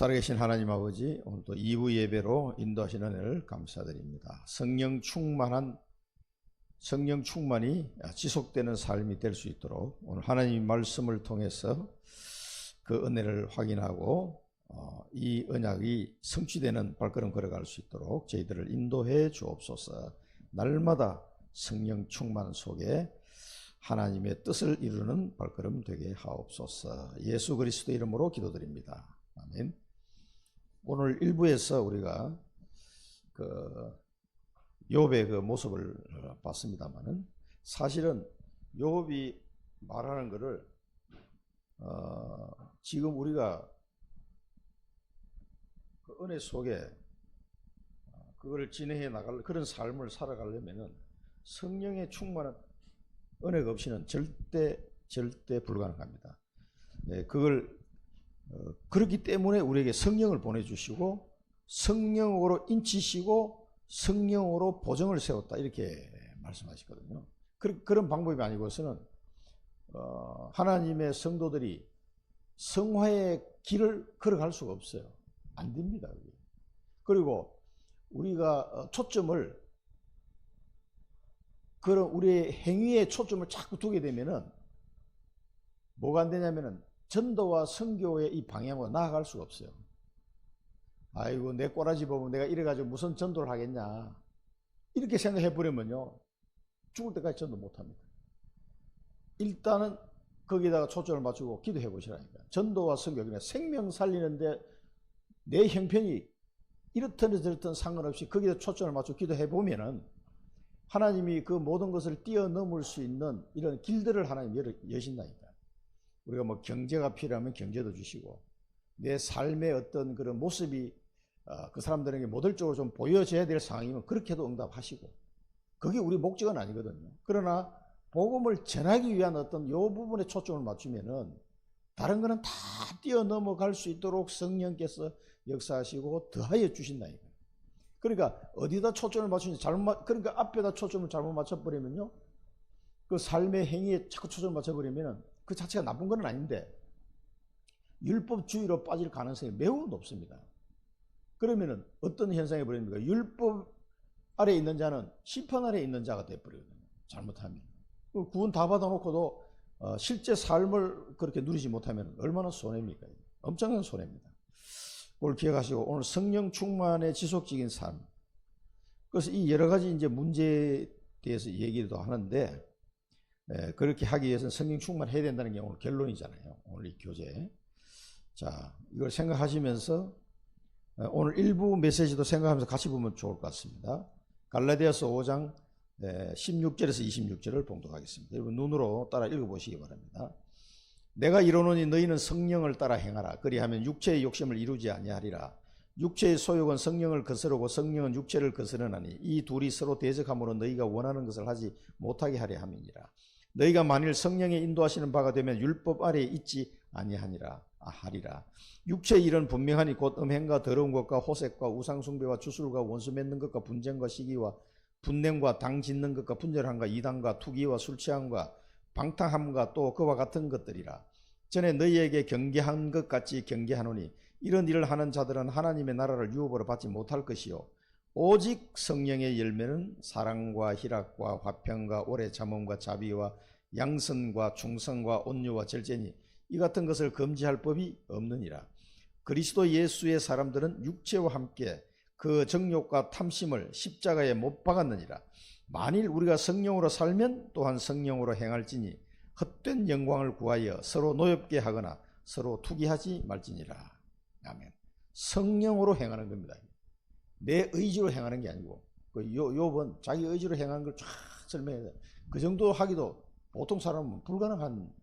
살아계신 하나님 아버지, 오늘도 2부 예배로 인도하시는 은혜를 감사드립니다. 성령 충만이 지속되는 삶이 될 수 있도록 오늘 하나님 말씀을 통해서 그 은혜를 확인하고 이 언약이 성취되는 발걸음 걸어갈 수 있도록 저희들을 인도해 주옵소서. 날마다 성령 충만 속에 하나님의 뜻을 이루는 발걸음 되게 하옵소서. 예수 그리스도 이름으로 기도드립니다. 아멘. 오늘 1부에서 우리가 욥의 그 모습을 봤습니다만은 사실은 욥이 말하는 것을 지금 우리가 그 은혜 속에 그걸 진행해 나갈 그런 삶을 살아가려면은 성령의 충만한 은혜가 없이는 절대 불가능합니다. 그걸 그렇기 때문에 우리에게 성령을 보내주시고 성령으로 인치시고 성령으로 보정을 세웠다 이렇게 말씀하시거든요. 그런 방법이 아니고서는 하나님의 성도들이 성화의 길을 걸어갈 수가 없어요. 안 됩니다. 그리고 우리가 초점을 그런 우리의 행위에 초점을 자꾸 두게 되면은 뭐가 안 되냐면은 전도와 선교의 이 방향으로 나아갈 수가 없어요. 아이고 내 꼬라지 보면 내가 이래가지고 무슨 전도를 하겠냐 이렇게 생각해 버리면요 죽을 때까지 전도 못합니다. 일단은 거기다가 초점을 맞추고 기도해 보시라니까. 전도와 선교, 그냥 생명 살리는데 내 형편이 이렇든 저렇든 상관없이 거기다 초점을 맞추고 기도해 보면은 하나님이 그 모든 것을 뛰어넘을 수 있는 이런 길들을 하나님 여신다니까. 우리가 뭐 경제가 필요하면 경제도 주시고 내 삶의 어떤 그런 모습이 그 사람들에게 모델적으로 좀 보여져야 될 상황이면 그렇게도 응답하시고 그게 우리 목적은 아니거든요. 그러나 복음을 전하기 위한 어떤 요 부분에 초점을 맞추면은 다른 거는 다 뛰어넘어갈 수 있도록 성령께서 역사하시고 더하여 주신다니까. 그러니까 어디다 초점을 맞추는지 그러니까 앞에다 초점을 잘못 맞춰버리면요 그 삶의 행위에 자꾸 초점을 맞춰버리면은 그 자체가 나쁜 건 아닌데 율법주의로 빠질 가능성이 매우 높습니다. 그러면은 어떤 현상이 벌어집니까? 율법 아래에 있는 자는 심판 아래에 있는 자가 되어버리거든요. 잘못하면. 구원 다 받아놓고도 실제 삶을 그렇게 누리지 못하면 얼마나 손해입니까? 엄청난 손해입니다. 그걸 기억하시고 오늘 성령 충만의 지속적인 삶. 그래서 이 여러 가지 이제 문제에 대해서 얘기도 하는데 그렇게 하기 위해서는 성령 충만해야 된다는 게 오늘 결론이잖아요. 오늘 이 교재. 자, 이걸 생각하시면서 오늘 일부 메시지도 생각하면서 같이 보면 좋을 것 같습니다. 갈라디아서 5장 16절에서 26절을 봉독하겠습니다. 여러분 눈으로 따라 읽어보시기 바랍니다. 내가 이르노니 너희는 성령을 따라 행하라. 그리하면 육체의 욕심을 이루지 아니하리라. 육체의 소욕은 성령을 거스르고 성령은 육체를 거스르나니 이 둘이 서로 대적함으로 너희가 원하는 것을 하지 못하게 하려 함이니라. 너희가 만일 성령의 인도하시는 바가 되면 율법 아래에 있지 아니하니라 하리라. 육체의 일은 분명하니 곧 음행과 더러운 것과 호색과 우상숭배와 주술과 원수 맺는 것과 분쟁과 시기와 분냄과 당 짓는 것과 분절함과 이단과 투기와 술취함과 방탕함과 또 그와 같은 것들이라. 전에 너희에게 경계한 것 같이 경계하노니 이런 일을 하는 자들은 하나님의 나라를 유업으로 받지 못할 것이요 오직 성령의 열매는 사랑과 희락과 화평과 오래 참음과 자비와 양선과 충성과 온유와 절제니 이 같은 것을 금지할 법이 없느니라. 그리스도 예수의 사람들은 육체와 함께 그 정욕과 탐심을 십자가에 못 박았느니라. 만일 우리가 성령으로 살면 또한 성령으로 행할지니 헛된 영광을 구하여 서로 노엽게 하거나 서로 투기하지 말지니라. 아멘. 성령으로 행하는 겁니다. 내 의지로 행하는 게 아니고 욥은 자기 의지로 행하는 걸 쫙 설명해요. 그 정도 하기도 보통 사람은 불가능한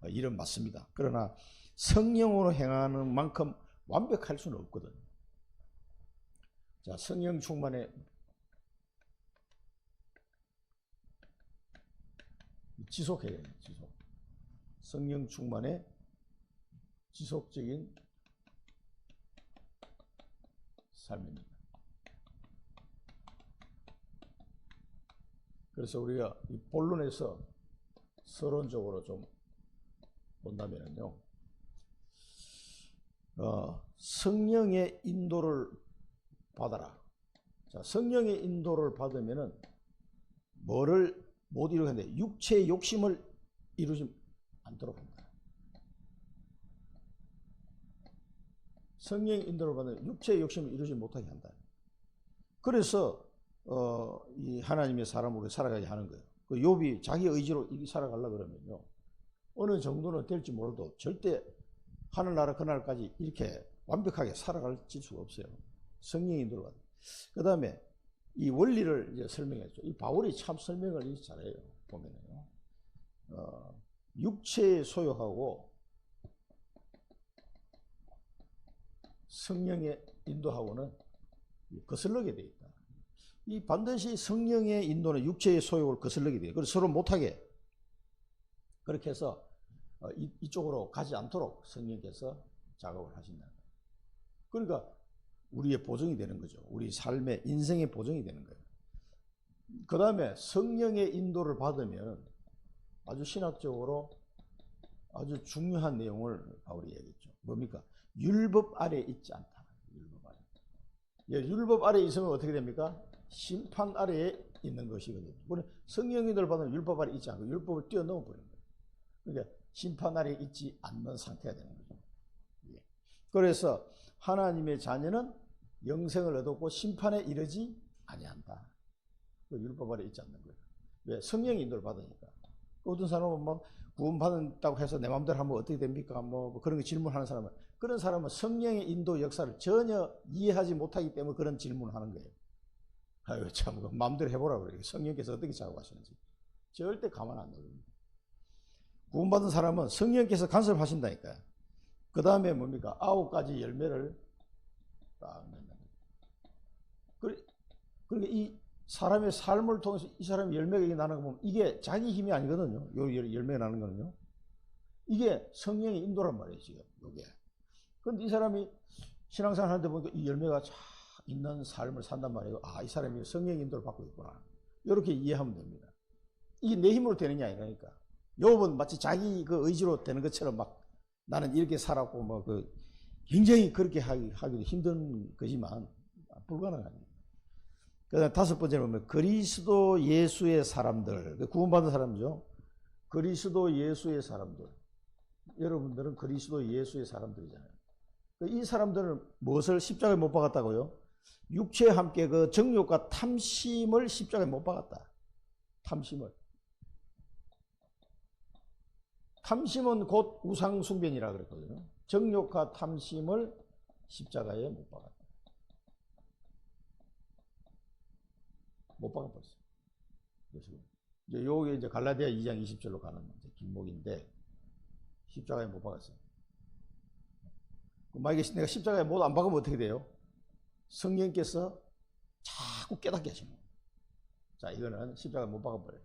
일은 맞습니다. 그러나 성령으로 행하는 만큼 완벽할 수는 없거든요. 자, 성령 충만의 지속해야 돼요. 지속. 성령 충만의 지속적인 삶입니다. 그래서 우리가 이 본론에서 서론적으로 좀 본다면요. 성령의 인도를 받아라. 자, 성령의 인도를 받으면은 뭐를 못 이루게 하는데 육체의 욕심을 이루지 않도록 한다. 성령의 인도를 받으면 육체의 욕심을 이루지 못하게 한다. 그래서 이 하나님의 사람으로 살아가게 하는 거예요. 그 욥이 자기 의지로 이렇게 살아가려고 그러면요, 어느 정도는 될지 몰라도 절대 하늘나라 그날까지 이렇게 완벽하게 살아갈 수가 없어요. 성령의 인도를 받아요. 그 다음에 이 원리를 이제 설명했죠. 이 바울이 참 설명을 잘해요. 보면은요, 육체의 소욕하고 성령의 인도하고는 거슬러게 돼 있다. 이 반드시 성령의 인도는 육체의 소욕을 거슬러게 돼요. 그래서 서로 못하게 그렇게 해서 이쪽으로 가지 않도록 성령께서 작업을 하신다. 그러니까 우리의 보증이 되는 거죠. 우리 삶의 인생의 보증이 되는 거예요. 그 다음에 성령의 인도를 받으면 아주 신학적으로 아주 중요한 내용을 바울이 얘기했죠. 뭡니까? 율법 아래 있지 않다. 율법 아래. 율법 아래 있으면 어떻게 됩니까? 심판 아래에 있는 것이거든요. 성령의 인도를 받으면 율법 아래 있지 않고 율법을 뛰어넘어 버리는 거예요. 그러니까 심판 아래에 있지 않는 상태가 되는 거죠. 그래서 하나님의 자녀는 영생을 얻었고 심판에 이르지 아니한다. 그 율법 아래 있지 않는 거예요. 왜? 성령의 인도를 받으니까. 어떤 사람은 뭐 구원받았다고 해서 내 마음대로 하면 어떻게 됩니까? 뭐 그런 거 질문하는 사람은, 그런 사람은 성령의 인도 역사를 전혀 이해하지 못하기 때문에 그런 질문을 하는 거예요. 아유, 참, 마음대로 해보라고 그래요. 성령께서 어떻게 작업하시는지. 절대 가만 안 둡니다. 구원받은 사람은 성령께서 간섭하신다니까요. 그 다음에 뭡니까? 9가지 열매를 딱 맺는 거예요. 그러니까 이 사람의 삶을 통해서 이 사람의 열매가 나는 거 보면 이게 자기 힘이 아니거든요. 요 열매가 나는 거는요. 이게 성령의 인도란 말이에요, 지금. 요게. 그런데 이 사람이 신앙생활 하는데 보니까 이 열매가 쫙 있는 삶을 산단 말이에요. 아, 이 사람이 성령의 인도를 받고 있구나. 이렇게 이해하면 됩니다. 이게 내 힘으로 되는 게 아니라니까. 욥은 마치 자기 그 의지로 되는 것처럼 막 나는 이렇게 살았고 뭐 그 굉장히 그렇게 하기도 힘든 거지만 불가능합니다. 그다음 5번째로 보면 그리스도 예수의 사람들, 구원받은 사람이죠. 그리스도 예수의 사람들. 여러분들은 그리스도 예수의 사람들이잖아요. 이 사람들은 무엇을 십자가에 못 박았다고요? 육체와 함께 그 정욕과 탐심을 십자가에 못 박았다. 탐심을. 탐심은 곧 우상숭배니라 그랬거든요. 정욕과 탐심을 십자가에 못 박았다. 못 박아버렸어요. 그래서 요게 이제 갈라디아 2장 20절로 가는 길목인데 십자가에 못 박았어요. 만약에 내가 십자가에 못 안 박으면 어떻게 돼요? 성령께서 자꾸 깨닫게 하시는 거예요. 자, 이거는 십자가에 못 박아버려요.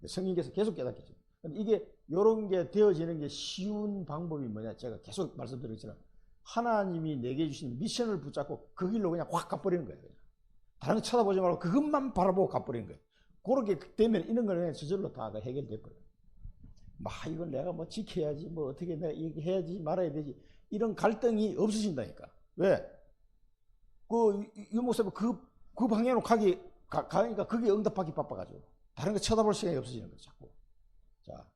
성령께서 계속 깨닫게 하시는 거예요. 이게 이런 게 되어지는 게 쉬운 방법이 뭐냐? 제가 계속 말씀드렸지만 하나님이 내게 주신 미션을 붙잡고 그 길로 그냥 확 가버리는 거예요. 그냥. 다른 거 쳐다보지 말고 그것만 바라보고 가버리는 거예요. 그렇게 되면 이런 걸 그냥 저절로 다 해결돼 버려요. 막 이건 내가 뭐 지켜야지, 뭐 어떻게 내가 이렇게 해야지 말아야 되지, 이런 갈등이 없으신다니까. 왜? 이 목사님 그 방향으로 가니까 그게 응답하기 바빠가지고 다른 거 쳐다볼 시간이 없어지는 거죠, 자꾸. 자,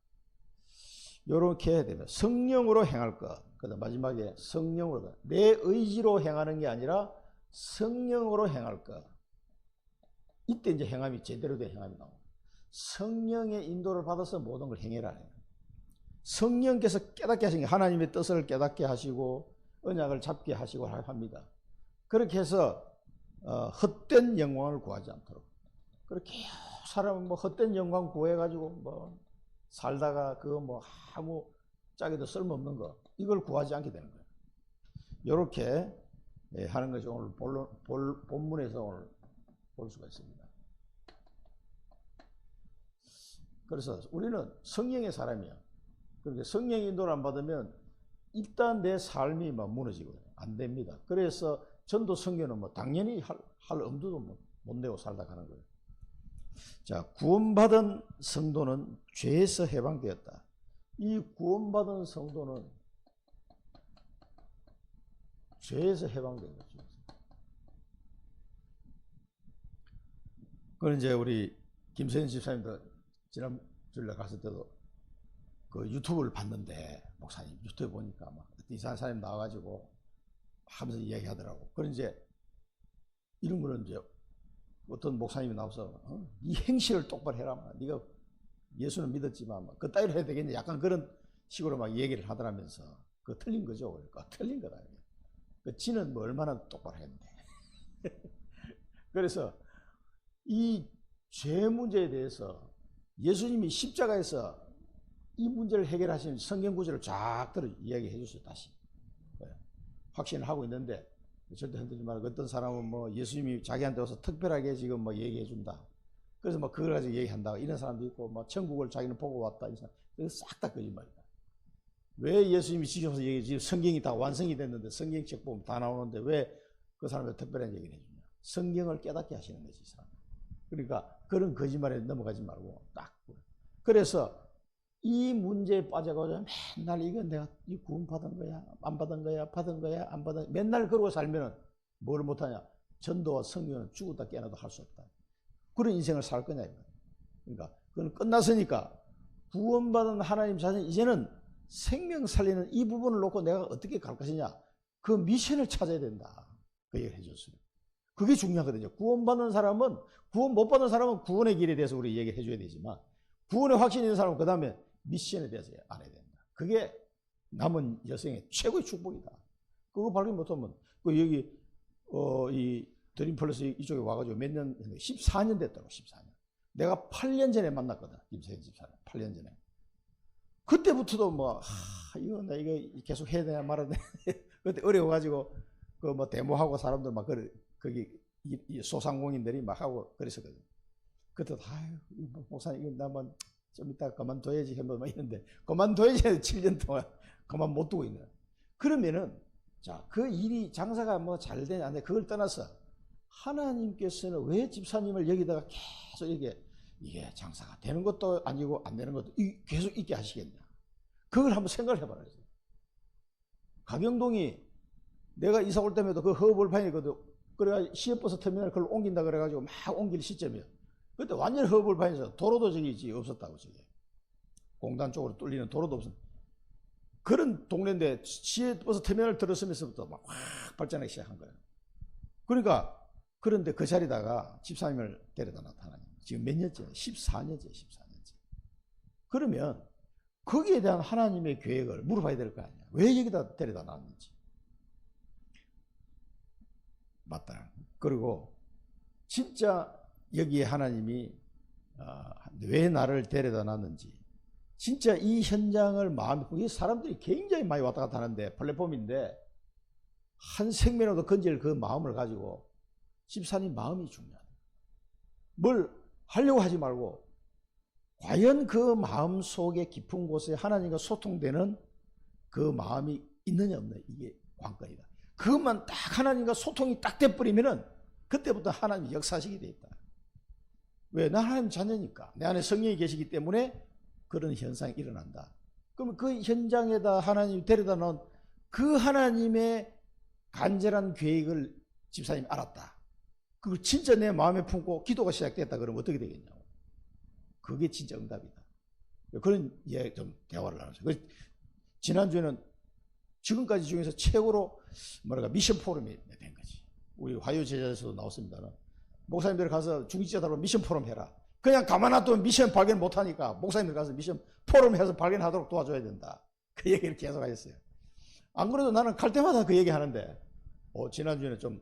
요렇게 해야 되면 성령으로 행할 것. 그다음 마지막에 성령으로, 내 의지로 행하는 게 아니라 성령으로 행할 것. 이때 이제 행함이 제대로 된 행함이 나옵니다. 성령의 인도를 받아서 모든 걸 행해라. 성령께서 깨닫게 하신 게 하나님의 뜻을 깨닫게 하시고 언약을 잡게 하시고 합니다. 그렇게 해서 헛된 영광을 구하지 않도록. 그렇게 사람은 뭐 헛된 영광 구해가지고 뭐 살다가 그거 뭐 아무 짝에도 쓸모없는 거, 이걸 구하지 않게 되는 거예요. 이렇게 하는 것이 오늘 본문에서 오늘 볼 수가 있습니다. 그래서 우리는 성령의 사람이야. 그러니까 성령의 인도를 안 받으면 일단 내 삶이 막 무너지거든요. 안 됩니다. 그래서 전도 선교는 뭐 당연히 할 엄두도 못 내고 살다 가는 거예요. 자, 구원받은 성도는 죄에서 해방되었다. 이 구원받은 성도는 죄에서 해방된 거죠. 그건 이제 우리 김세현 집사님도 지난 주일날 갔을 때도 그 유튜브를 봤는데, 목사님 유튜브 보니까 막 이상한 사람이 나와가지고 하면서 이야기하더라고. 그런 이제 이런 거는 이제 어떤 목사님이 나와서 이 행실을 똑바로 해라. 네가 예수는 믿었지만 그 따위로 해야 되겠냐. 약간 그런 식으로 막 얘기를 하더라면서 그 틀린 거죠. 그러니까 틀린 거다. 그 지는 뭐 얼마나 똑바로 했는데. 그래서 이 죄 문제에 대해서 예수님이 십자가에서 이 문제를 해결하시는 성경 구절을 쫙 들어 이야기해 주세요. 다시 확신을 하고 있는데 절대 흔들지 말고, 어떤 사람은 뭐 예수님이 자기한테 와서 특별하게 지금 뭐 얘기해 준다. 그래서 뭐 그걸 가지고 얘기한다. 이런 사람도 있고, 뭐 천국을 자기는 보고 왔다. 이거 싹 다 거짓말이다. 왜 예수님이 지셔서 얘기해? 지금 성경이 다 완성이 됐는데, 성경책 보면 다 나오는데 왜 그 사람한테 특별한 얘기를 해주냐? 성경을 깨닫게 하시는 거지, 이 사람. 그러니까 그런 거짓말에 넘어가지 말고 딱. 그래서 이 문제에 빠져가지고 맨날 이거 내가 이 구원 받은 거야, 안 받은 거야, 받은 거야, 안 받은 거야. 맨날 그러고 살면은 뭘 못하냐? 전도와 성경은 죽었다 깨어나도 할 수 없다. 그런 인생을 살 거냐 이거. 그러니까 그건 끝났으니까 구원받은 하나님 자신, 이제는 생명 살리는 이 부분을 놓고 내가 어떻게 갈 것이냐, 그 미션을 찾아야 된다. 그 얘기를 해줬어요. 그게 중요하거든요. 구원받는 사람은, 구원 못 받는 사람은 구원의 길에 대해서 우리 얘기를 해줘야 되지만, 구원의 확신이 있는 사람은 그 다음에 미션에 대해서 알아야 된다. 그게 남은 여생의 최고의 축복이다. 그거 발견 못하면, 그 여기 이 드림플러스 이쪽에 와가지고 몇 년, 14년 됐다고. 14년. 내가 8년 전에 만났거든, 김세현 집사님. 8년 전에. 그때부터도 뭐 이거 나 이거 계속 해야 되냐 말아야 되냐. 그때 어려워가지고 그 뭐 데모하고 사람들 막 거기 이 소상공인들이 막 하고 그랬었거든. 그때도 아유 목사님 이거 나만 좀 이따 그만둬야지 막 이랬는데, 그만둬야지 7년 동안 그만 못 두고 있는. 그러면은 자, 그 일이 장사가 뭐 잘 되냐 안 돼, 그걸 떠나서 하나님께서는 왜 집사님을 여기다가 계속 이게 장사가 되는 것도 아니고 안 되는 것도 계속 있게 하시겠냐. 그걸 한번 생각을 해봐라. 가경동이 내가 이사 올 때마다 그 허벌판이거든. 그래가 시외버스 터미널 그걸 옮긴다 그래가지고 막 옮길 시점이야. 그때 완전 허벌판에서 도로도 저기 없었다고. 저기 공단 쪽으로 뚫리는 도로도 없었. 그런 동네인데 시외버스 터미널 들어서면서부터 막 확 발전하기 시작한 거예요. 그러니까 그런데 그 자리다가 집사님을 데려다 놨다. 하나님. 지금 몇 년째? 14년째, 14년째. 그러면 거기에 대한 하나님의 계획을 물어봐야 될 거 아니야. 왜 여기다 데려다 놨는지. 맞다. 그리고 진짜 여기에 하나님이 왜 나를 데려다 놨는지, 진짜 이 현장을 이 사람들이 굉장히 많이 왔다 갔다 하는데 플랫폼인데, 한 생명으로도 건질 그 마음을 가지고, 집사님 마음이 중요하다. 뭘 하려고 하지 말고 과연 그 마음 속에 깊은 곳에 하나님과 소통되는 그 마음이 있느냐 없느냐, 이게 관건이다. 그것만 딱 하나님과 소통이 딱 돼버리면은 그때부터 하나님이 역사하시게 돼 있다. 왜? 나 하나님 자녀니까. 내 안에 성령이 계시기 때문에 그런 현상이 일어난다. 그러면 그 현장에다 하나님이 데려다 놓은 그 하나님의 간절한 계획을 집사님이 알았다. 그걸 진짜 내 마음에 품고 기도가 시작됐다. 그러면 어떻게 되겠냐고. 그게 진짜 응답이다. 그런 좀 대화를 나눴어요. 지난주에는 지금까지 중에서 최고로 미션 포럼이 된 거지. 우리 화요 제자에서도 나왔습니다. 목사님들 가서 중직자들로 미션 포럼 해라. 그냥 가만 놔두면 미션 발견 못하니까 목사님들 가서 미션 포럼 해서 발견하도록 도와줘야 된다. 그 얘기를 계속 하셨어요. 안 그래도 나는 갈 때마다 그 얘기 하는데, 지난주에는 좀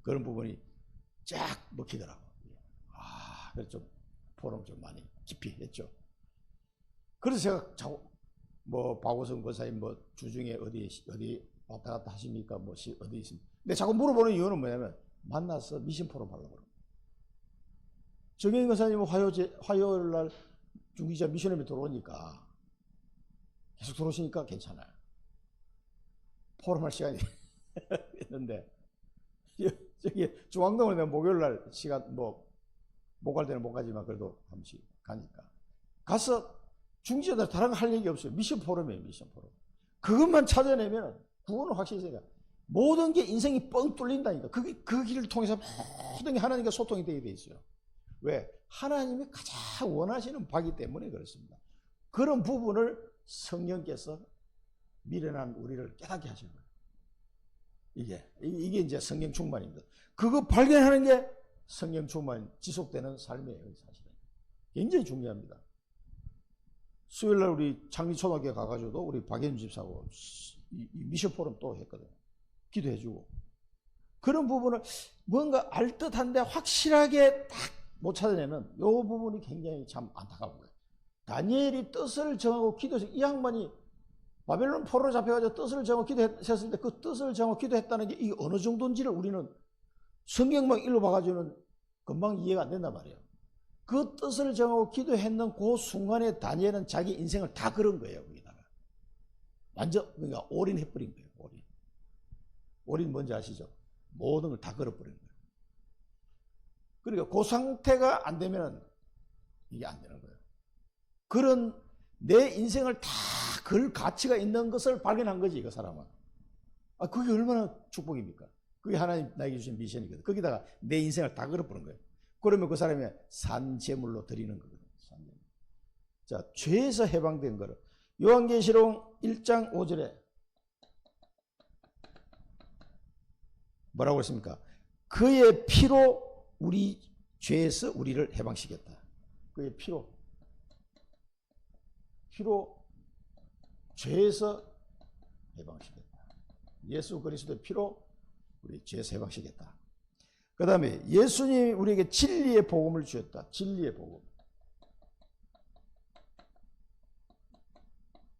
그런 부분이 쫙 먹히더라고. 그래서 좀 포럼 좀 많이 깊이 했죠. 그래서 제가 자꾸 박호성 권사님 주중에 어디 왔다 갔다 하십니까? 어디 있습니까? 근데 자꾸 물어보는 이유는 뭐냐면, 만나서 미션 포럼 하려고 그러고. 정혜인 권사님은 화요일 날 중기자 미션홈에 들어오니까, 계속 들어오시니까 괜찮아요. 포럼할 시간이 있는데, 저기 중앙동으로 내가 목요일 날 시간 못 갈 때는 못 가지만 그래도 한 번씩 가니까 가서 중지자들 다른 거 할 얘기 없어요. 미션 포럼이에요. 미션 포럼. 그것만 찾아내면 구원은 확실히 있으니까 모든 게 인생이 뻥 뚫린다니까. 그 길을 통해서 모든 게 하나님과 소통이 되게 돼 있어요. 왜? 하나님이 가장 원하시는 바기 때문에 그렇습니다. 그런 부분을 성령께서 미련한 우리를 깨닫게 하시는 거예요. 이게 이제 성령 충만입니다. 그거 발견하는 게 성령 충만 지속되는 삶이에요, 사실은. 굉장히 중요합니다. 수요일날 우리 창리초등학교에 가가지고도 우리 박예준 집사하고 미션 포럼 또 했거든요. 기도해주고. 그런 부분을 뭔가 알듯한데 확실하게 딱 못 찾아내는 이 부분이 굉장히 참 안타까워요. 다니엘이 뜻을 정하고 기도해서 이 양반이 바벨론 포로로 잡혀가지고 뜻을 정하고 기도했을 때 그 뜻을 정하고 기도했다는 게 이게 어느 정도인지를 우리는 성경만 읽어봐가지고는 금방 이해가 안 된단 말이에요. 그 뜻을 정하고 기도했는 그 순간에 다니엘은 자기 인생을 다 걸은 거예요. 거기다가 완전 그러니까 올인해버린 거예요. 올인 뭔지 아시죠? 모든 걸 다 걸어버린 거예요. 그러니까 그 상태가 안 되면 이게 안 되는 거예요. 그런 내 인생을 다 걸 가치가 있는 것을 발견한 거지, 그 사람은. 그게 얼마나 축복입니까? 그게 하나님 나에게 주신 미션이거든. 거기다가 내 인생을 다 걸어버린 거예요. 그러면 그 사람이 산제물로 드리는 거거든요. 산제물. 자, 죄에서 해방된 거를 요한계시록 1장 5절에 뭐라고 했습니까? 그의 피로 우리 죄에서 우리를 해방시켰다. 그의 피로 죄에서 해방시켰다. 예수 그리스도의 피로 우리 죄에서 해방시켰다. 그 다음에 예수님이 우리에게 진리의 복음을 주셨다. 진리의 복음.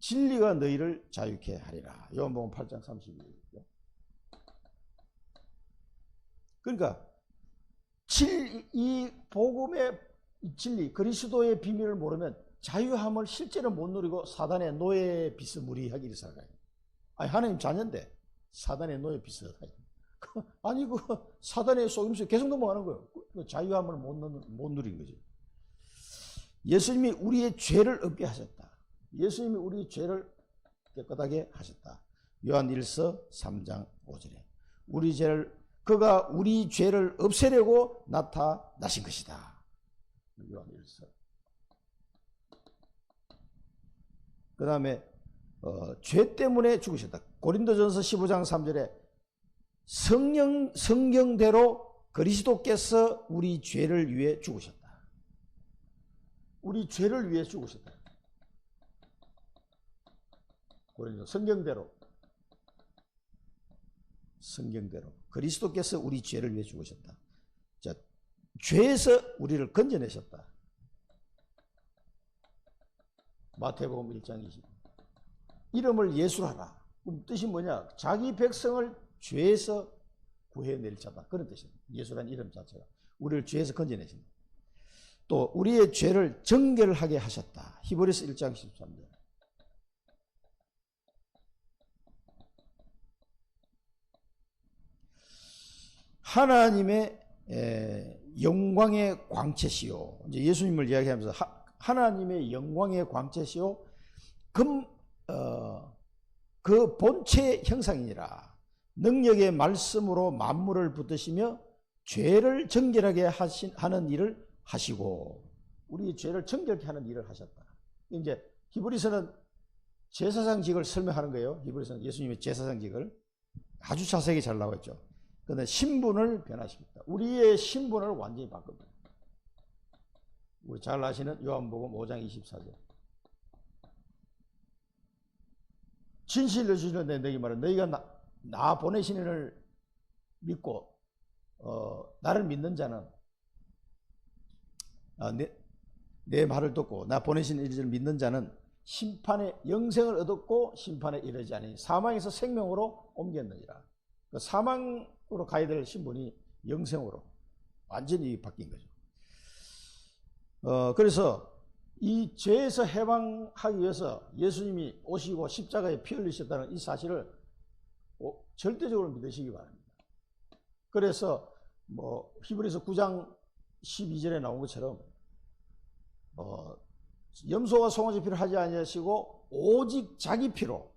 진리가 너희를 자유케 하리라. 요한복음 8장 32절. 그러니까 이 복음의 진리, 그리스도의 비밀을 모르면 자유함을 실제로 못 누리고 사단의 노예 비스무리하기를 살아가요. 아니, 하나님 자녀인데 사단의 노예 비슷하게. 아니, 사단의 속임수에 계속 넘어가는 거예요. 자유함을 못 누린 거지. 예수님이 우리의 죄를 없게 하셨다. 예수님이 우리의 죄를 깨끗하게 하셨다. 요한 1서 3장 5절에 그가 우리 죄를 없애려고 나타나신 것이다. 요한 1서. 그 다음에 죄 때문에 죽으셨다. 고린도전서 15장 3절에 성경대로 그리스도께서 우리 죄를 위해 죽으셨다. 우리 죄를 위해 죽으셨다. 고린도 성경대로 그리스도께서 우리 죄를 위해 죽으셨다. 자, 죄에서 우리를 건져내셨다. 마태복음 1장 20. 이름을 예수로 하라. 그럼 뜻이 뭐냐? 자기 백성을 죄에서 구해낼 자다. 그런 뜻입니다. 예수라는 이름 자체가. 우리를 죄에서 건져내신다. 또 우리의 죄를 정결하게 하셨다. 히브리서 1장 13절. 하나님의 영광의 광채시요. 이제 예수님을 이야기하면서 하나님의 영광의 광채시요. 그 본체의 형상이니라. 능력의 말씀으로 만물을 붙드시며 죄를 정결하게 하는 일을 하시고, 우리 죄를 정결케 하는 일을 하셨다. 이제 히브리서는 제사장직을 설명하는 거예요. 히브리서는 예수님의 제사장직을 아주 자세하게 잘 나와 있죠. 그런데 신분을 변화시켰다. 우리의 신분을 완전히 바꾼다. 우리 잘 아시는 요한복음 5장 24절. 진실로 주시는데 너희 말은 너희가 나 보내신 이를 믿고 나를 믿는 자는 내 말을 듣고 나 보내신 이를 믿는 자는 심판의 영생을 얻었고 심판에 이르지 않으니 사망에서 생명으로 옮겼느니라. 그 사망으로 가야 될 신분이 영생으로 완전히 바뀐 거죠. 그래서 이 죄에서 해방하기 위해서 예수님이 오시고 십자가에 피 흘리셨다는 이 사실을 절대적으로 믿으시기 바랍니다. 그래서 히브리서 9장 12절에 나온 것처럼 염소와 송아지 피를 하지 아니하시고 오직 자기 피로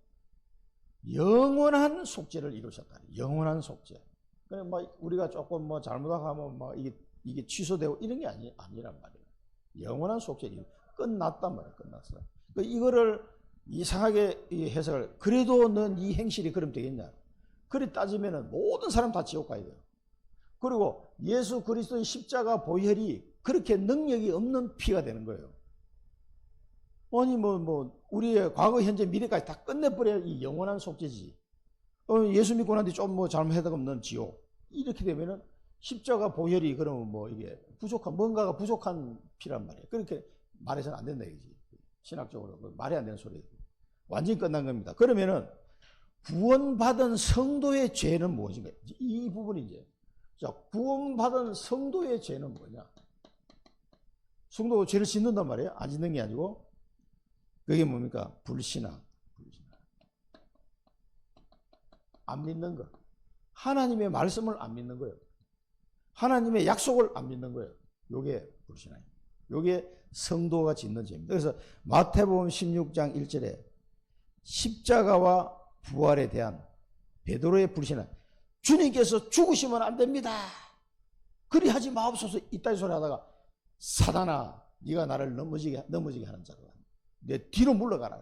영원한 속죄를 이루셨다. 영원한 속죄. 그냥 막 우리가 조금 뭐 잘못하면 막 이게 취소되고 이런 게 아니란 말이에요. 영원한 속죄 끝났단 말이에요. 끝났어. 이거를 이상하게 해석을, 그래도 넌 이 행실이 그럼 되겠냐? 그리 따지면은 모든 사람 다 지옥 가야 돼요. 그리고 예수 그리스도의 십자가 보혈이 그렇게 능력이 없는 피가 되는 거예요. 아니 우리의 과거, 현재, 미래까지 다 끝내버려야 이 영원한 속죄지. 예수 믿고 난 뒤 좀 뭐 잘못하다가 넌 지옥. 이렇게 되면은 십자가 보혈이 그러면 뭐 이게 뭔가가 부족한 피란 말이에요. 그렇게 말해서는 안 된다 이거지. 신학적으로 말이 안 되는 소리예요. 완전히 끝난 겁니다. 그러면은 구원받은 성도의 죄는 무엇인가? 이 부분이 이제, 자, 구원받은 성도의 죄는 뭐냐? 성도가 죄를 짓는단 말이에요. 안 짓는 게 아니고, 그게 뭡니까? 불신앙. 안 믿는 거. 하나님의 말씀을 안 믿는 거예요. 하나님의 약속을 안 믿는 거예요. 요게 불신앙이에요. 요게 성도가 짓는 죄입니다. 그래서 마태복음 16장 1절에 십자가와 부활에 대한 베드로의 불신앙. 주님께서 죽으시면 안 됩니다. 그리 하지 마옵소서. 이따위 소리 하다가, 사단아, 네가 나를 넘어지게 하는 자다. 내 뒤로 물러가라.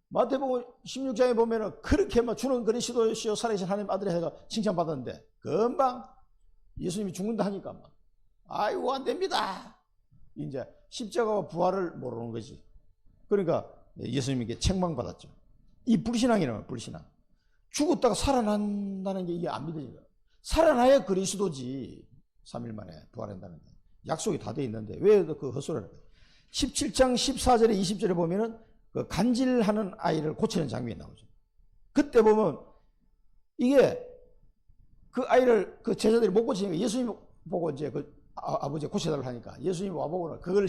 마태복음 16장에 보면은 그렇게 막 주는 그리스도시요 살아계신 하나님 아들이 해가 칭찬받았는데, 금방 예수님이 죽는다 하니까 막, 아이고 안 됩니다. 이제 십자가와 부활을 모르는 거지. 그러니까 예수님에게 책망받았죠. 이 불신앙이라면 불신앙. 죽었다가 살아난다는 게 이게 안 믿어지는 거예요. 살아나야 그리스도지. 3일 만에 부활한다는 게. 약속이 다 돼 있는데 왜 그 헛소리를 하는 거예요. 17장 14절에 20절에 보면은 그 간질하는 아이를 고치는 장면이 나오죠. 그때 보면 이게 그 아이를 그 제자들이 못 고치니까 예수님 보고 이제 그 아버지가 고쳐달라고 하니까 예수님이 와보고는 그걸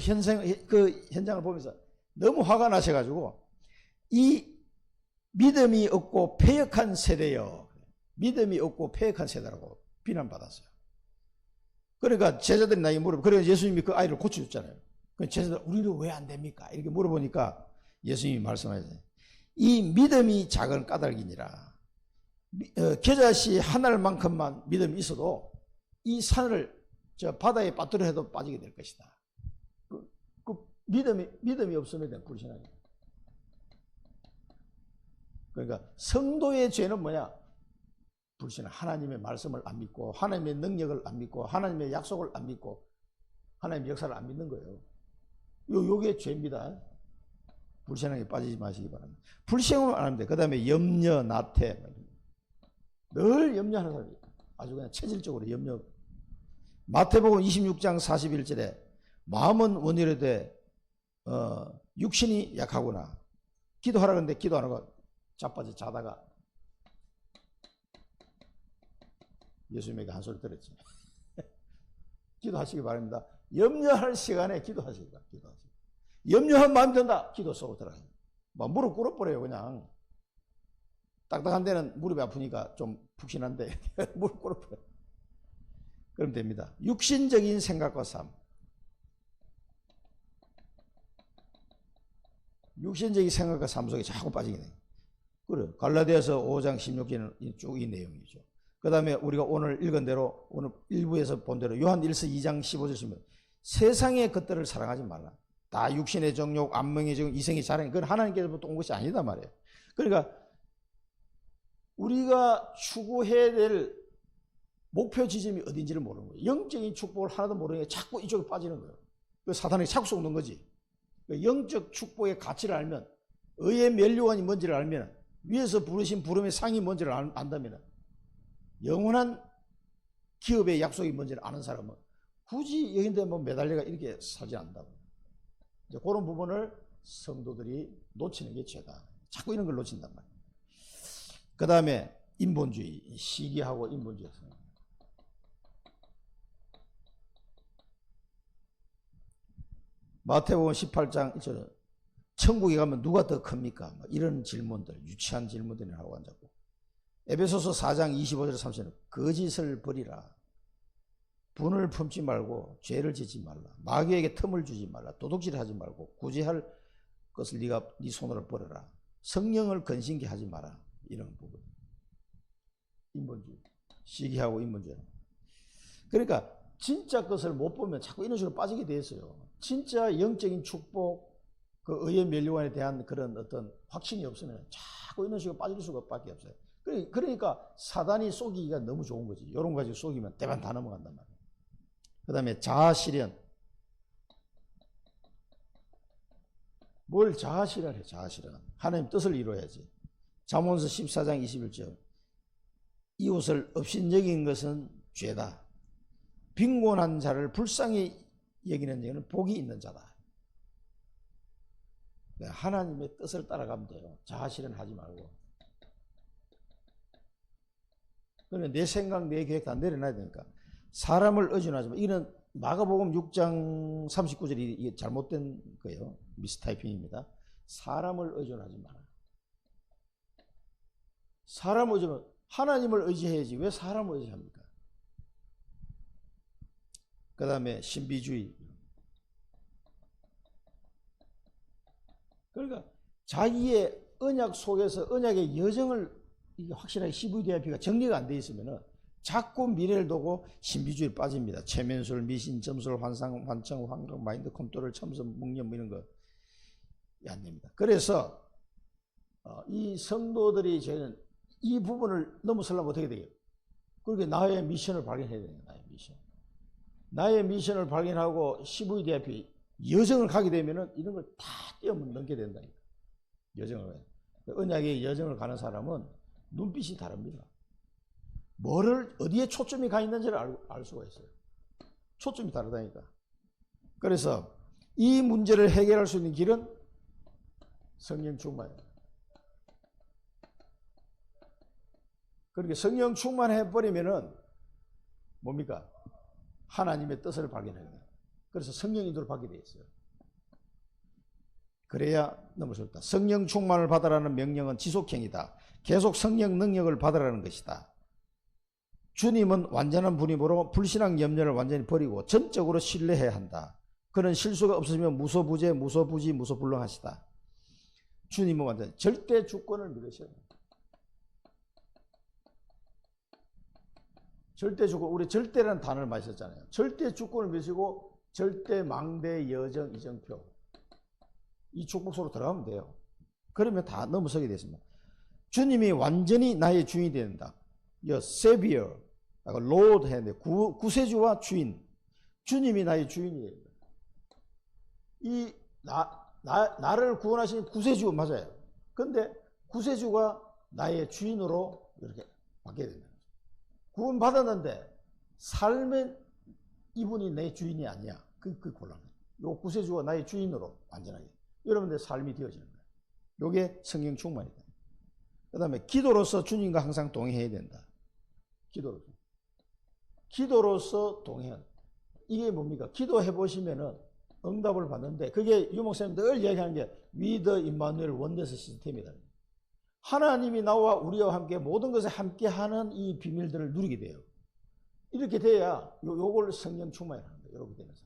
그 현장을 보면서 너무 화가 나셔가지고, 이 믿음이 없고 패역한 세대요. 믿음이 없고 패역한 세대라고 비난받았어요. 그러니까 제자들이 나에게 물어보고, 그래서 예수님이 그 아이를 고쳐줬잖아요. 그 제자들, 우리는 왜 안 됩니까? 이렇게 물어보니까 예수님이 말씀하셨어요. 이 믿음이 작은 까닭이니라. 겨자씨 한 알만큼만 믿음이 있어도 이 산을 저 바다에 빠뜨려 해도 빠지게 될 것이다. 그 믿음이 없으면 불신앙이에요. 그러니까 성도의 죄는 뭐냐? 불신앙. 하나님의 말씀을 안 믿고, 하나님의 능력을 안 믿고, 하나님의 약속을 안 믿고, 하나님의 역사를 안 믿는 거예요. 요게 죄입니다. 불신앙에 빠지지 마시기 바랍니다. 불신앙을 안 하면 돼. 그 다음에 염려, 나태. 늘 염려하는 사람이 아주 그냥 체질적으로 염려. 마태복음 26장 41절에 마음은 원이로되 육신이 약하구나. 기도하라 그러는데 기도 안 하고 자빠져 자다가 예수님에게 한 소리 들었지. 기도하시기 바랍니다. 염려할 시간에 기도하시기 바랍니다. 염려한 마음이 든다. 기도 쏘고 들어가요. 막 무릎 꿇어버려요. 그냥 딱딱한 데는 무릎이 아프니까 좀 푹신한데 무릎 꿇어버려요. 그럼 됩니다. 육신적인 생각과 삶. 육신적인 생각과 삶 속에 자꾸 빠지게 돼요. 그래. 갈라디아서 5장 16절은 쭉 이 내용이죠. 그 다음에 우리가 오늘 읽은 대로, 오늘 일부에서 본 대로 요한 1서 2장 15절 보면 세상의 것들을 사랑하지 말라. 다 육신의 정욕, 안목의 정욕, 이성의 자랑, 그건 하나님께서부터 온 것이 아니다 말이에요. 그러니까 우리가 추구해야 될 목표 지점이 어딘지를 모르는 거예요. 영적인 축복을 하나도 모르니까 자꾸 이쪽에 빠지는 거예요. 그 사탄이 자꾸 속는 거지. 영적 축복의 가치를 알면, 의의 면류관이 뭔지를 알면, 위에서 부르신 부름의 상이 뭔지를 안다면, 영원한 기업의 약속이 뭔지를 아는 사람은 굳이 여기인데 뭐 매달려가 이렇게 살지 않는다고. 이제 그런 부분을 성도들이 놓치는 게 죄다. 자꾸 이런 걸 놓친단 말이에요. 그 다음에 인본주의, 시기하고 인본주의. 마태복음 18장 1절에 천국에 가면 누가 더 큽니까? 이런 질문들, 유치한 질문들이 하고 앉았고, 에베소서 4장 25절 30절 거짓을 버리라. 분을 품지 말고 죄를 짓지 말라. 마귀에게 틈을 주지 말라. 도둑질하지 말고 구제할 것을 네가 네 손으로 버려라. 성령을 근심케 하지 마라. 이런 부분. 인본주의. 시기하고 인본주의. 그러니까 진짜 것을 못 보면 자꾸 이런 식으로 빠지게 돼 있어요. 진짜 영적인 축복, 그 의의 멸류관에 대한 그런 어떤 확신이 없으면 자꾸 이런 식으로 빠질 수밖에 없어요. 그러니까 사단이 속이기가 너무 좋은 거지. 이런 거 가지고 속이면 대반 다 넘어간단 말이에요. 그 다음에 자아실현. 뭘 자아실현해? 자아실현. 하나님 뜻을 이루어야지. 잠언서 14장 21절. 이웃을 업신여긴 것은 죄다. 빈곤한 자를 불쌍히 여기는 자는 복이 있는 자다. 하나님의 뜻을 따라가면 돼요. 자아실현하지 말고. 그러면 내 생각, 내 계획 다 내려놔야 되니까. 사람을 의존하지 마. 이런 마가복음 6장 39절이 이게 잘못된 거예요. 미스타이핑입니다. 사람을 의존하지 마라. 사람을 의존하면 하나님을 의지해야지 왜 사람을 의지합니까? 그 다음에 신비주의. 그러니까 자기의 언약 속에서 언약의 여정을 확실하게 CVDIP가 정리가 안 돼 있으면 자꾸 미래를 두고 신비주의에 빠집니다. 최면술, 미신, 점술, 환상, 환청, 환각, 마인드 컨트롤, 첨선, 묵념 이런 거 안 됩니다. 그래서 이 성도들이 저희는 이 부분을 넘어서려면 어떻게 돼요? 그렇게 나의 미션을 발견해야 돼요. 나의 미션. 나의 미션을 발견하고 CVDIP 여정을 가게 되면은 이런 걸 다 뛰어넘게 된다니까. 여정을. 언약의 여정을 가는 사람은 눈빛이 다릅니다. 뭐를, 어디에 초점이 가 있는지를 알 수가 있어요. 초점이 다르다니까. 그래서 이 문제를 해결할 수 있는 길은 성령 충만이에요. 그렇게 성령 충만해버리면은 뭡니까? 하나님의 뜻을 발견해야 돼요. 그래서 성령 인도를 받게 되어 있어요. 그래야 넘을 수 없다. 성령 충만을 받으라는 명령은 지속형이다. 계속 성령 능력을 받으라는 것이다. 주님은 완전한 분임으로 불신앙 염려를 완전히 버리고 전적으로 신뢰해야 한다. 그런 실수가 없으면 무소부재, 무소부지, 무소불능하시다. 주님은 완전 절대 주권을 믿으셔야 합니다. 절대 주권, 우리 절대라는 단어를 많이 썼잖아요. 절대 주권을 믿으시고 절대 망대 여정 이정표 이 축복소로 들어가면 돼요. 그러면 다 넘어서게 됐습니다. 주님이 완전히 나의 주인이 된다. Savior, Lord 해야 돼. 구세주와 주인. 주님이 나의 주인이에요. 나를 구원하신 구세주 맞아요. 근데 구세주가 나의 주인으로 이렇게 바뀌게 됩니다. 구원받았는데 삶의 이분이 내 주인이 아니야. 그 곤란해. 요 구세주가 나의 주인으로 완전하게 여러분들의 삶이 되어지는 거예요. 요게 성령 충만이다. 그 다음에 기도로서 주님과 항상 동행해야 된다. 기도로서 동행. 이게 뭡니까? 기도해 보시면은 응답을 받는데 그게 유 목사님 늘 이야기하는 게 위드 임마누엘 원데스 시스템이다. 하나님이 나와 우리와 함께 모든 것을 함께 하는 이 비밀들을 누리게 돼요. 이렇게 돼야 요걸 성령 충만이라는 거예요. 이렇게 되면서.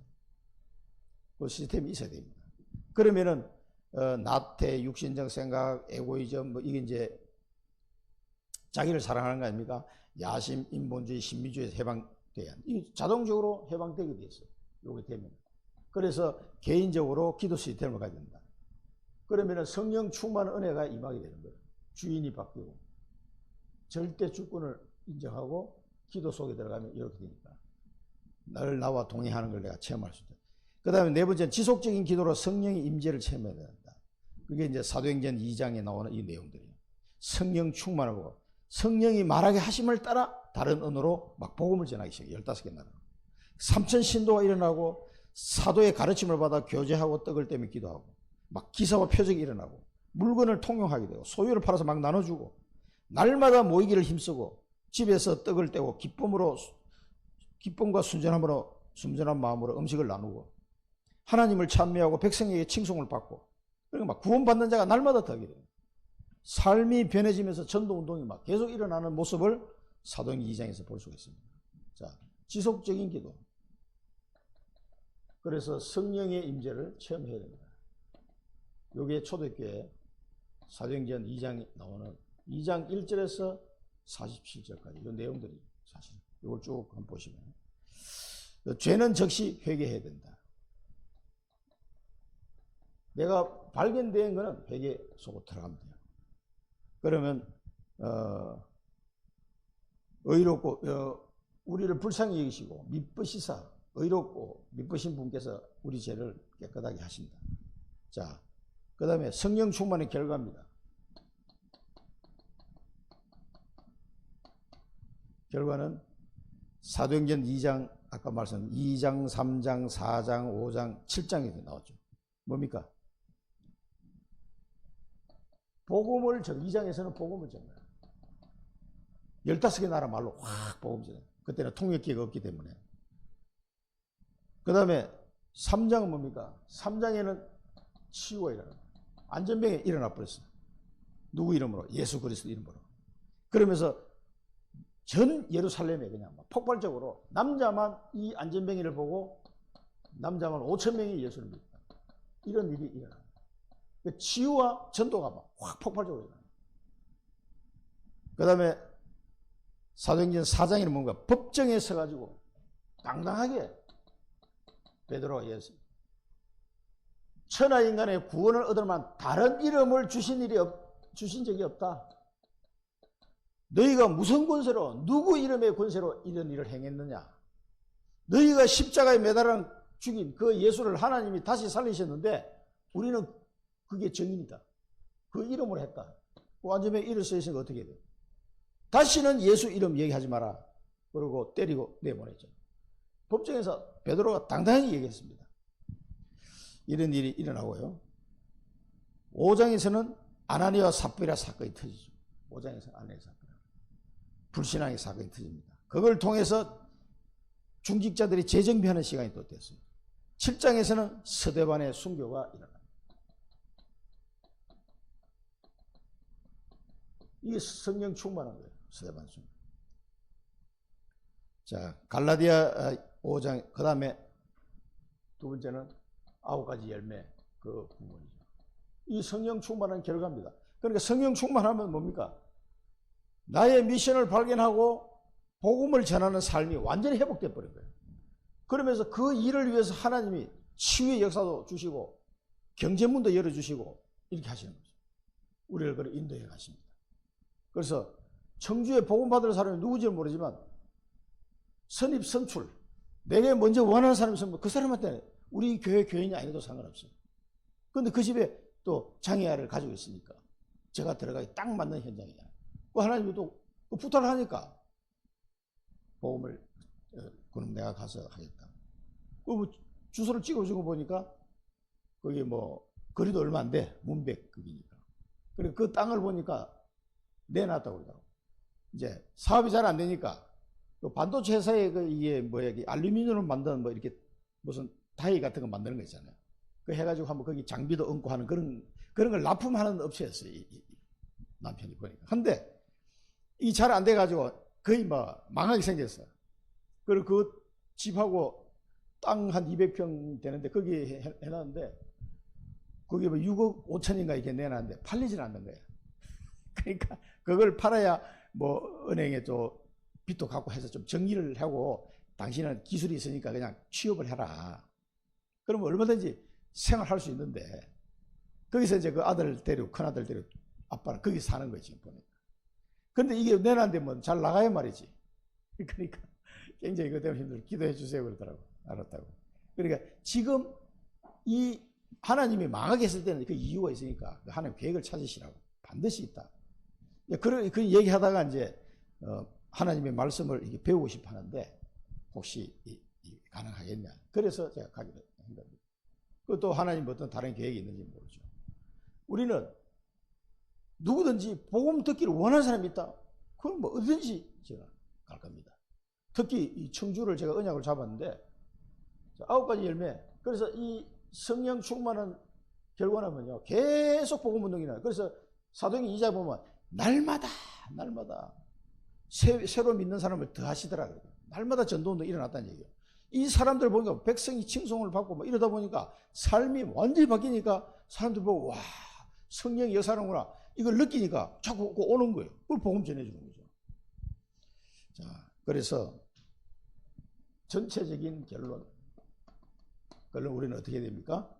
그 시스템이 있어야 됩니다. 그러면은 나태, 육신적 생각, 에고이즘 이게 이제 자기를 사랑하는 거 아닙니까? 야심, 인본주의, 신비주의에서 해방돼야 이 자동적으로 해방되게 돼 있어요. 요게 되면. 그래서 개인적으로 기도 시스템을 가야 된다. 그러면은 성령 충만 은혜가 임하게 되는 거예요. 주인이 바뀌고 절대 주권을 인정하고 기도 속에 들어가면 이렇게 되니까 늘 나와 동행하는 걸 내가 체험할 수 있다. 그 다음에 네 번째는 지속적인 기도로 성령의 임재를 체험해야 된다. 그게 이제 사도행전 2장에 나오는 이 내용들이에요. 성령 충만하고 성령이 말하게 하심을 따라 다른 언어로 막 복음을 전하기 시작해요. 15개 나라. 3천 신도가 일어나고 사도의 가르침을 받아 교제하고 떡을 떼며 기도하고 막 기사와 표적이 일어나고 물건을 통용하게 되고 소유를 팔아서 막 나눠주고 날마다 모이기를 힘쓰고 집에서 떡을 떼고 기쁨과 순전한 마음으로 음식을 나누고 하나님을 찬미하고 백성에게 칭송을 받고 그러니까 막 구원받는 자가 날마다 더 하게 돼요. 삶이 변해지면서 전도운동이 막 계속 일어나는 모습을 사도행전 2장에서 볼 수가 있습니다. 자, 지속적인 기도. 그래서 성령의 임재를 체험해야 됩니다. 이게 초대교회 사도행전 2장에 나오는 2장 1절에서 47절까지 이런 내용들이 사실 이걸 쭉 한번 보시면 죄는 즉시 회개해야 된다. 내가 발견된 거는 회개 속으로 들어가면 돼요. 그러면 의롭고 우리를 불쌍히 여기시고 미쁘시사 의롭고 미쁘신 분께서 우리 죄를 깨끗하게 하신다. 자, 그 다음에 성령 충만의 결과입니다. 결과는 사도행전 2장 아까 말씀 2장, 3장, 4장, 5장, 7장에 나왔죠. 뭡니까? 복음을 2장에서는 복음을 전해요. 15개 나라 말로 확 복음 전해요. 그때는 통역기가 없기 때문에. 그 다음에 3장은 뭡니까? 3장에는 치유가 일어나요. 안전병이 일어나 버렸어요. 누구 이름으로? 예수 그리스도 이름으로. 그러면서 전 예루살렘에 그냥 폭발적으로 남자만 이 안전병이를 보고 남자만 5,000명이 예수를 믿다. 이런 일이 일어나요. 치유와 전도가 확 폭발적으로 일어나요. 그 다음에 사도행전 4장에는 뭔가 법정에 서가지고 당당하게 베드로가 예수 천하 인간의 구원을 얻을 만한 다른 이름을 주신 적이 없다. 너희가 무슨 권세로 누구 이름의 권세로 이런 일을 행했느냐. 너희가 십자가에 매달아 죽인 그 예수를 하나님이 다시 살리셨는데 우리는 그게 정인이다. 그 이름으로 했다. 완전히 이름 쓰였으니까 어떻게 해야 돼? 다시는 예수 이름 얘기하지 마라. 그러고 때리고 내보냈죠. 법정에서 베드로가 당당히 얘기했습니다. 이런 일이 일어나고요. 5장에서는 아나니아와 삽비라 사건이 터지죠. 5장에서 아나니아 삽비라 불신앙의 사건이 터집니다. 그걸 통해서 중직자들이 재정비하는 시간이 또 됐습니다. 7장에서는 스데반의 순교가 일어납니다. 이게 성령 충만한 거예요. 스데반 순교. 자, 갈라디아 5장, 그 다음에 두 번째는 9가지 열매, 그 부분이죠. 이 성령 충만한 결과입니다. 그러니까 성령 충만하면 뭡니까? 나의 미션을 발견하고 복음을 전하는 삶이 완전히 회복돼 버린 거예요. 그러면서 그 일을 위해서 하나님이 치유의 역사도 주시고 경제문도 열어주시고 이렇게 하시는 거죠. 우리를 그렇게 인도해 가십니다. 그래서 청주에 복음 받을 사람이 누구지는 모르지만 선입 선출, 내게 먼저 원하는 사람이 있으면 그 사람한테 우리 교회 교인이 아니어도 상관없어요. 그런데 그 집에 또 장애아를 가지고 있으니까 제가 들어가기 딱 맞는 현장이잖아요. 그 하나님이 또 부탁을 하니까 복음을 그럼 내가 가서 하겠다. 그 주소를 찍어주고 보니까 거기 거리도 얼마 안 돼. 문백급이니까. 그리고 그 땅을 보니까 내놨다고 그러더라고. 이제 사업이 잘 안 되니까 그 반도체 회사에 이게 알루미늄을 만드는 이렇게 무슨 다이 같은 거 만드는 거 있잖아요. 그 해가지고 한번 거기 장비도 얹고 하는 그런 걸 납품하는 업체였어요. 이 남편이 보니까. 근데 이 잘 안 돼가지고 거의 망하게 생겼어요. 그리고 그 집하고 땅 한 200평 되는데 거기 해놨는데 거기 6억 5천인가 이렇게 내놨는데 팔리질 않는 거예요. 그러니까 그걸 팔아야 은행에 또 빚도 갖고 해서 좀 정리를 하고 당신은 기술이 있으니까 그냥 취업을 해라. 그러면 얼마든지 생활할 수 있는데 거기서 이제 그 아들 데리고 큰아들 데리고 아빠는 거기 사는 거지 지금 보니까. 근데 이게 내놨는데 잘 나가야 말이지. 그러니까 굉장히 그 때문에 힘들어. 기도해 주세요 그러더라고. 알았다고. 그러니까 지금 이 하나님이 망하게 했을 때는 그 이유가 있으니까 하나님 계획을 찾으시라고. 반드시 있다. 그 얘기하다가 이제 하나님의 말씀을 이렇게 배우고 싶어 하는데 혹시 가능하겠냐. 그래서 제가 가기로 한 겁니다. 그것도 하나님 어떤 다른 계획이 있는지 모르죠. 우리는 누구든지 복음 듣기를 원하는 사람이 있다. 그럼 어디든지 제가 갈 겁니다. 특히 이 청주를 제가 언약을 잡았는데 9가지 열매. 그래서 이 성령 충만한 결과는요 계속 복음 운동이 나요. 그래서 사도행전 2장 보면 날마다 새로 믿는 사람을 더 하시더라고요. 날마다 전도운동 일어났다는 얘기예요. 이 사람들 보니까 백성이 칭송을 받고 이러다 보니까 삶이 완전히 바뀌니까 사람들 보고 와 성령이 역사하는구나. 이걸 느끼니까 자꾸 오는 거예요. 그걸 복음 전해주는 거죠. 자, 그래서 전체적인 결론 우리는 어떻게 됩니까?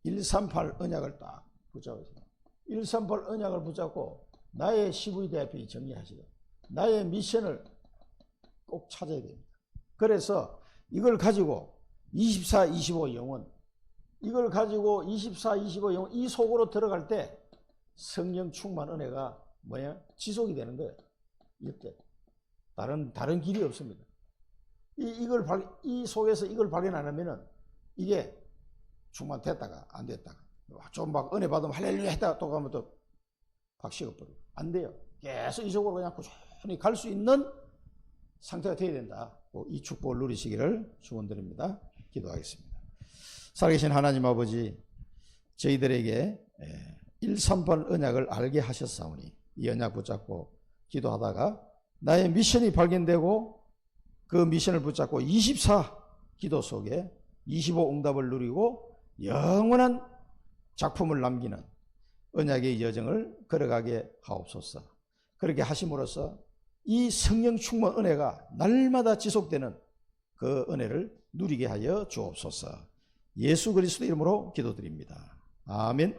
138 언약을 딱 붙잡으세요. 138 언약을 붙잡고 나의 CVDIP 정리하시고 나의 미션을 꼭 찾아야 됩니다. 그래서 이걸 가지고 24, 25 영혼, 이걸 가지고 24, 25 영혼, 이 속으로 들어갈 때 성령 충만 은혜가 지속이 되는 거예요. 이때 다른 길이 없습니다. 이 속에서 이걸 발견 안 하면은 이게 충만됐다가 안 됐다가 좀 막 은혜 받으면 할렐루야 했다가 또 가면 또 박 식어버리고 안 돼요. 계속 이 속으로 그냥 꾸준히 갈 수 있는 상태가 되어야 된다. 이 축복을 누리시기를 축원드립니다. 기도하겠습니다. 살아계신 하나님 아버지, 저희들에게 138 언약을 알게 하셨사오니 이 언약 붙잡고 기도하다가 나의 미션이 발견되고 그 미션을 붙잡고 24 기도 속에 25 응답을 누리고 영원한 작품을 남기는 언약의 여정을 걸어가게 하옵소서. 그렇게 하심으로써 이 성령 충만 은혜가 날마다 지속되는 그 은혜를 누리게 하여 주옵소서. 예수 그리스도 이름으로 기도드립니다. 아멘.